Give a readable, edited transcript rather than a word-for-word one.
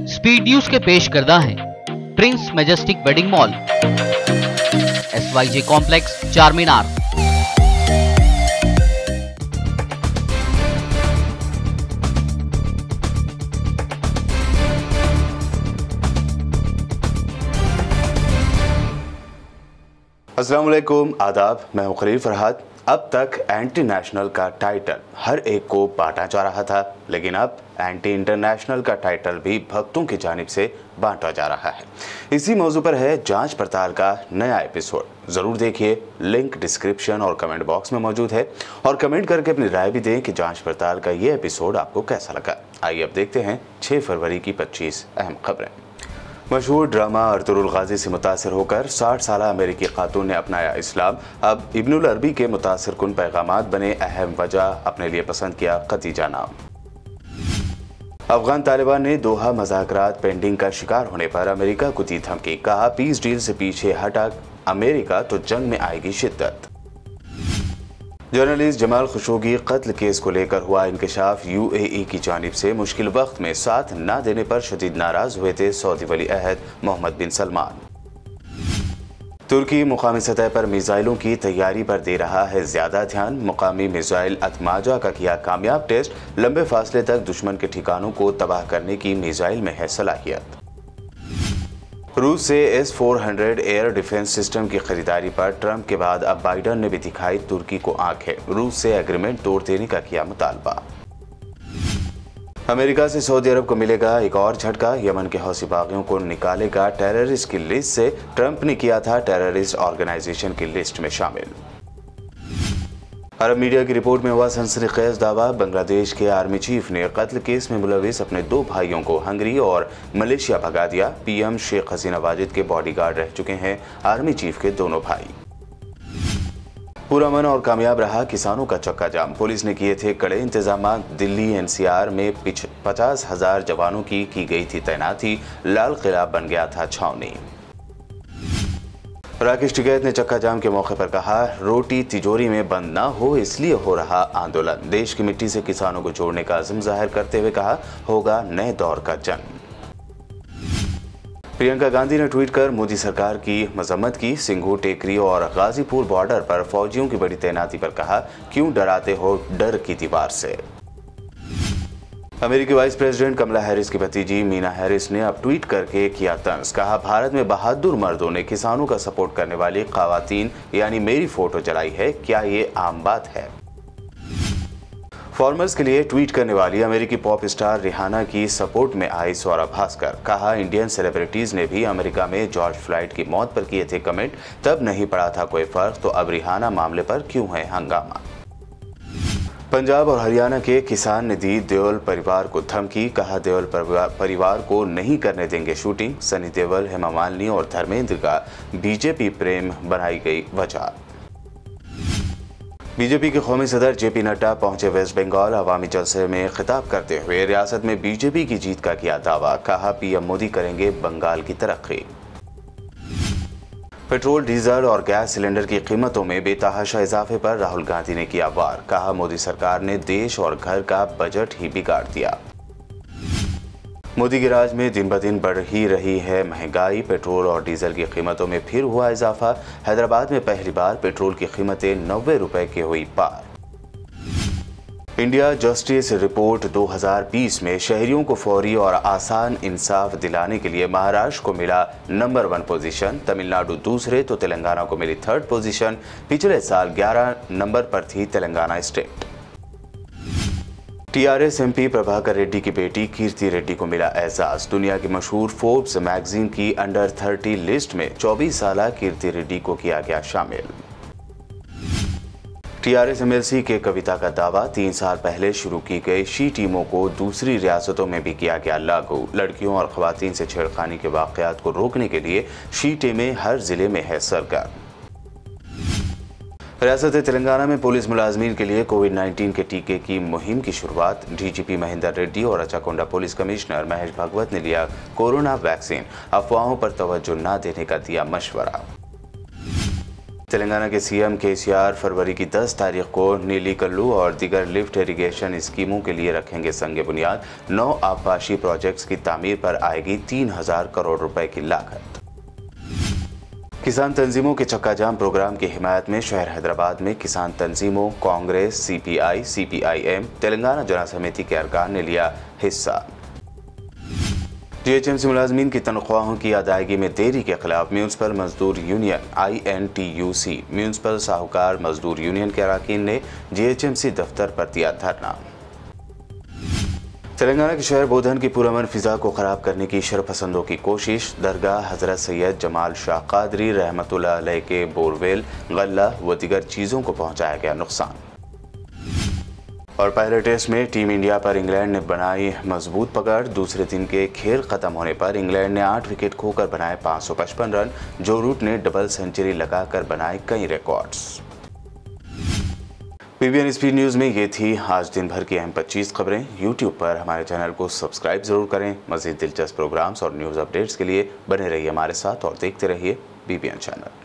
Speed news के पेश करदा हैं Prince majestic wedding mall, SYJ complex, चार मीनार। अस्सलाम वालेकुम, आदाब। मैं हूं खलील फरहाद। अब तक एंटी नेशनल का टाइटल हर एक को बांटा जा रहा था, लेकिन अब एंटी इंटरनेशनल का टाइटल भी भक्तों की जानिब से बांटा जा रहा है। इसी मौजू पर है जांच पड़ताल का नया एपिसोड। ज़रूर देखिए, लिंक डिस्क्रिप्शन और कमेंट बॉक्स में मौजूद है, और कमेंट करके अपनी राय भी दें कि जांच पड़ताल का ये एपिसोड आपको कैसा लगा। आइए अब देखते हैं 6 फरवरी की 25 अहम खबरें। मशहूर ड्रामा अर्तुगरुल गाजी से मुतासिर होकर 60 साला अमेरिकी खातून ने अपनाया इस्लाम। अब इब्नुल अरबी के मुतासिर कुन पैगामात बने अहम वजह, अपने लिए पसंद किया खतीजा नाम। अफगान तालिबान ने दोहा मज़ाकरात पेंडिंग का शिकार होने पर अमेरिका को दी धमकी। कहा, पीस डील से पीछे हटा अमेरिका तो जंग में आएगी शिद्दत। जर्नलिस्ट जमाल खशोगी कत्ल केस को लेकर हुआ इंकशाफ। UAE की जानिब से मुश्किल वक्त में साथ न देने पर शदीद नाराज हुए थे सऊदी वली अहद मोहम्मद बिन सलमान। तुर्की मुकामी सतह पर मिसाइलों की तैयारी पर दे रहा है ज्यादा ध्यान। मुकामी मिसाइल अतमाजा का किया कामयाब टेस्ट। लंबे फासले तक दुश्मन के ठिकानों को तबाह करने की मिसाइल में है सलाहियत। रूस से S-400 एयर डिफेंस सिस्टम की खरीदारी पर ट्रंप के बाद अब बाइडन ने भी दिखाई तुर्की को आंखें। रूस से एग्रीमेंट तोड़ देने का किया मुतालबा। अमेरिका से सऊदी अरब को मिलेगा एक और झटका। यमन के हौसी बागियों को निकालेगा टेररिस्ट की लिस्ट से। ट्रंप ने किया था टेररिस्ट ऑर्गेनाइजेशन की लिस्ट में शामिल। अरब मीडिया की रिपोर्ट में हुआ सनसनीखेज दावा। बांग्लादेश के आर्मी चीफ ने कत्ल केस में मुलविस अपने 2 भाइयों को हंगरी और मलेशिया भगा दिया। PM शेख हसीना वाजिद के बॉडीगार्ड रह चुके हैं आर्मी चीफ के दोनों भाई। पुरअमन और कामयाब रहा किसानों का चक्का जाम। पुलिस ने किए थे कड़े इंतजाम। दिल्ली NCR में 50,000 जवानों की गई थी तैनाती। लाल किला बन गया था छावनी। राकेश टिकैत ने चक्का जाम के मौके पर कहा, रोटी तिजोरी में बंद ना हो इसलिए हो रहा आंदोलन। देश की मिट्टी से किसानों को जोड़ने का अज़्म जाहिर करते हुए कहा, होगा नए दौर का जंग। प्रियंका गांधी ने ट्वीट कर मोदी सरकार की मजम्मत की। सिंघू, टेकरी और गाजीपुर बॉर्डर पर फौजियों की बड़ी तैनाती पर कहा, क्यों डराते हो डर की दीवार से। अमेरिकी वाइस प्रेसिडेंट कमला हैरिस की भतीजी मीना हैरिस ने अब ट्वीट करके किया तंज। कहा, भारत में बहादुर मर्दों ने किसानों का सपोर्ट करने वाली खवातीन यानी मेरी फोटो जलाई है, क्या ये आम बात है। फॉर्मर्स के लिए ट्वीट करने वाली अमेरिकी पॉप स्टार रिहाना की सपोर्ट में आई स्वरा भास्कर। कहा, इंडियन सेलिब्रिटीज ने भी अमेरिका में जॉर्ज फ्लॉयड की मौत पर किए थे कमेंट, तब नहीं पड़ा था कोई फर्क, तो अब रिहाना मामले पर क्यों है हंगामा। पंजाब और हरियाणा के किसान ने दी देओल परिवार को धमकी। कहा, देओल परिवार को नहीं करने देंगे शूटिंग। सनी देओल, हेमा मालिनी और धर्मेंद्र का बीजेपी प्रेम बनाई गई वजह। बीजेपी के कौमी सदर JP नड्डा पहुंचे वेस्ट बंगाल। अवामी जलसे में खिताब करते हुए रियासत में बीजेपी की जीत का किया दावा। कहा, PM मोदी करेंगे बंगाल की तरक्की। पेट्रोल, डीजल और गैस सिलेंडर की कीमतों में बेतहाशा इजाफे पर राहुल गांधी ने किया वार। कहा, मोदी सरकार ने देश और घर का बजट ही बिगाड़ दिया। मोदी के राज में दिन ब दिन बढ़ ही रही है महंगाई। पेट्रोल और डीजल की कीमतों में फिर हुआ इजाफा। हैदराबाद में पहली बार पेट्रोल की कीमतें 90 रुपए की हुई पार। इंडिया जस्टिस रिपोर्ट 2020 में शहरियों को फौरी और आसान इंसाफ दिलाने के लिए महाराष्ट्र को मिला नंबर 1 पोजीशन। तमिलनाडु दूसरे तो तेलंगाना को मिली 3rd पोजीशन। पिछले साल 11 नंबर पर थी Telangana state. TRS MP Prabhakar Reddy की बेटी कीर्ति रेड्डी को मिला एजाज। दुनिया की मशहूर फोर्ब्स मैगजीन की अंडर 30 लिस्ट में 24 साला कीर्ति रेड्डी को किया गया शामिल। TRS MLC के कविता का दावा, 3 साल पहले शुरू की गई शी टीमों को दूसरी रियासतों में भी किया गया लागू। लड़कियों और खवातीन से छेड़खानी के वाकयात को रोकने के लिए शी टीमें हर जिले में है सरगर्म। रियासत तेलंगाना में पुलिस मुलाजमीन के लिए कोविड-19 के टीके की मुहिम की शुरुआत। DGP महेंदर रेड्डी और अचाकोंडा पुलिस कमिश्नर महेश भागवत ने लिया कोरोना वैक्सीन। अफवाहों पर तवज्जो न देने का दिया मशवरा। तेलंगाना के सीएम केसीआर फरवरी की 10 तारीख को नीलीकल्लू और दीगर लिफ्ट इरिगेशन स्कीमों के लिए रखेंगे संग बुनियाद। 9 आबपाशी प्रोजेक्ट्स की तामीर पर आएगी 3000 करोड़ रुपए की लागत। किसान तंजीमों के चक्का जाम प्रोग्राम की हिमायत में शहर हैदराबाद में किसान तंजीमों, कांग्रेस, सीपीआई, सीपीआईएम, तेलंगाना जन समिति के अरकान ने लिया हिस्सा। जीएचएमसी मुलाजमीन की तनख्वाहों की अदायगी में देरी के खिलाफ म्यूनसिपल मजदूर यूनियन INTUC म्यूनसिपल साहूकार मजदूर यूनियन के अरकान ने जीएचएमसी दफ्तर पर दिया धरना। तेलंगाना के शहर बोधन की पुरअमन फिजा को खराब करने की शरपसंदों की कोशिश। दरगाह हजरत सैयद जमाल शाह कादरी रहमतुल्लाह अलैह के बोरवेल, गल्ला व दीगर चीज़ों को पहुंचाया गया नुकसान। और पहले टेस्ट में टीम इंडिया पर इंग्लैंड ने बनाई मजबूत पकड़। दूसरे दिन के खेल खत्म होने पर इंग्लैंड ने 8 विकेट खोकर बनाए 555 रन। जो रूट ने डबल सेंचुरी लगाकर बनाए कई रिकॉर्ड्स। PBN स्पीड न्यूज़ में ये थी आज दिन भर की अहम 25 खबरें। YouTube पर हमारे चैनल को सब्सक्राइब जरूर करें। मज़ीद दिलचस्प प्रोग्राम्स और न्यूज़ अपडेट्स के लिए बने रहिए हमारे साथ और देखते रहिए BBN चैनल।